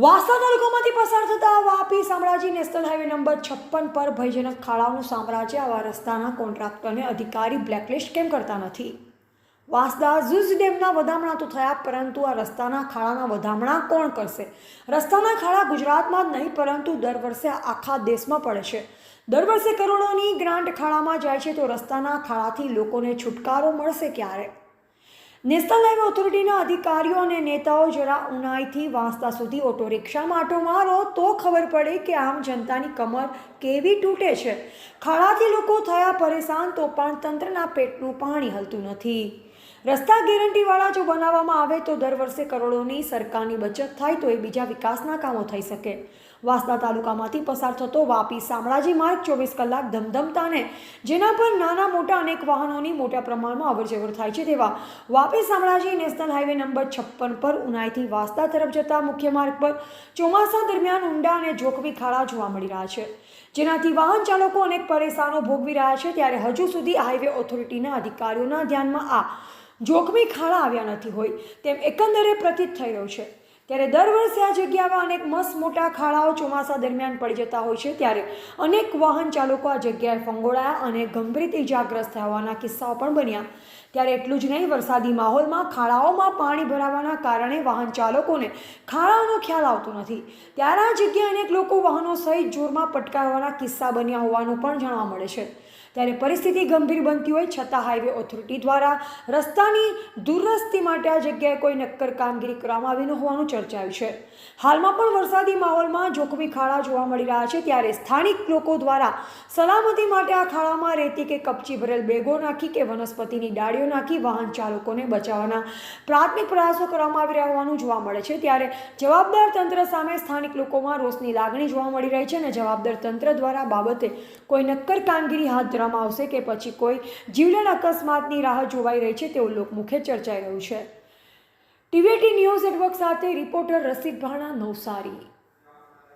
વાંસદા તાલુકામાંથી પસાર થતા Vapi Shamlaji national highway number 56 પર ભયજનક ખાડાઓનું સામ્રાજ્ય। આવા રસ્તાના કોન્ટ્રાક્ટરને અધિકારી બ્લેકલિસ્ટ કેમ કરતા નથી? વાંસદા ઝુજ ડેમના વધામણા તો થયા, પરંતુ આ રસ્તાના ખાડાના વધામણા કોણ કરશે? રસ્તાના ખાડા ગુજરાતમાં જ નહીં પરંતુ દર વર્ષે આખા દેશમાં પડે છે। દર વર્ષે કરોડોની ગ્રાન્ટ ખાડામાં જાય છે, તો રસ્તાના ખાડાથી લોકોને છુટકારો મળશે ક્યારે? નેશનલ હાઈવે ઓથોરિટીના અધિકારીઓ અને નેતાઓ જરા ઉનાઈથી વાંસદા સુધી ઓટો રિક્ષામાં આંટો મારો તો ખબર પડે કે આમ જનતાની કમર કેવી તૂટે છે। ખાડાથી લોકો થયા પરેશાન, તો પણ તંત્રના પેટનું પાણી હલતું નથી। રસ્તા ગેરંટીવાળા જો બનાવવામાં આવે તો દર વર્ષે કરોડોની સરકારની બચત થાય, તો એ બીજા વિકાસના કામો થઈ શકે। વાંસદા તાલુકામાંથી પસાર થતો વાપી શામળાજી માર્ગ 24 કલાક ધમધમતાને, જેના પર નાના મોટા અનેક વાહનોની મોટા પ્રમાણમાં અવરજવર થાય છે, તેવા Vapi Shamlaji national highway number 56 પર ઉનાઈથી વાંસદા તરફ જતા મુખ્ય માર્ગ પર ચોમાસા દરમિયાન ઊંડા અને જોખમી ખાડા જોવા મળી રહ્યા છે, જેનાથી વાહન ચાલકો અનેક પરેશાનો ભોગવી રહ્યા છે। ત્યારે હજુ સુધી હાઈવે ઓથોરિટીના અધિકારીઓના ધ્યાનમાં આ જોખમી ખાડા આવ્યા નથી હોય તેમ એકંદરે પ્રતીત થઈ રહ્યું છે। ત્યારે દર વર્ષે આ જગ્યામાં અનેક મસ્ત મોટા ખાડાઓ ચોમાસા દરમિયાન પડી જતા હોય છે, ત્યારે અનેક વાહન ચાલકો આ જગ્યાએ ફંગોળાયા અને ગંભીર ઇજાગ્રસ્ત થવાના કિસ્સાઓ પણ બન્યા। ત્યારે એટલું જ નહીં, વરસાદી માહોલમાં ખાડાઓમાં પાણી ભરાવાના કારણે વાહન ચાલકોને ખાડાઓનો ખ્યાલ આવતો નથી, ત્યારે આ જગ્યાએ અનેક લોકો વાહનો સહિત જોરમાં પટકાવવાના કિસ્સા બન્યા હોવાનું પણ જાણવા મળે છે। ત્યારે પરિસ્થિતિ ગંભીર બનતી હોય છતાં હાઈવે ઓથોરિટી દ્વારા રસ્તાની દુરસ્તી માટે આ જગ્યાએ કોઈ નક્કર કામગીરી કરવામાં આવી ન હોવાનું ચર્ચાયું છે। હાલમાં પણ વરસાદી માહોલમાં જોખમી ખાડા જોવા મળી રહ્યા છે, ત્યારે સ્થાનિક લોકો દ્વારા સલામતી માટે આ ખાડામાં રેતી કે કપચી ભરેલ બેગો નાખી કે વનસ્પતિની ડાળીઓ નાખી વાહન ચાલકોને બચાવવાના પ્રાથમિક પ્રયાસો કરવામાં આવી રહ્યા હોવાનું જોવા મળે છે। ત્યારે જવાબદાર તંત્ર સામે સ્થાનિક લોકોમાં રોષની લાગણી જોવા મળી રહી છે, અને જવાબદાર તંત્ર દ્વારા બાબતે કોઈ નક્કર કામગીરી હાથ આવશે કે પછી કોઈ જીવલેણ અકસ્માતની રાહ જોવાઈ રહી છે, તેવું લોકમુખે ચર્ચાઈ રહ્યું છે। ટીવીટી ન્યૂઝ નેટવર્ક સાથે રિપોર્ટર રસીદ ભાણા, નવસારી।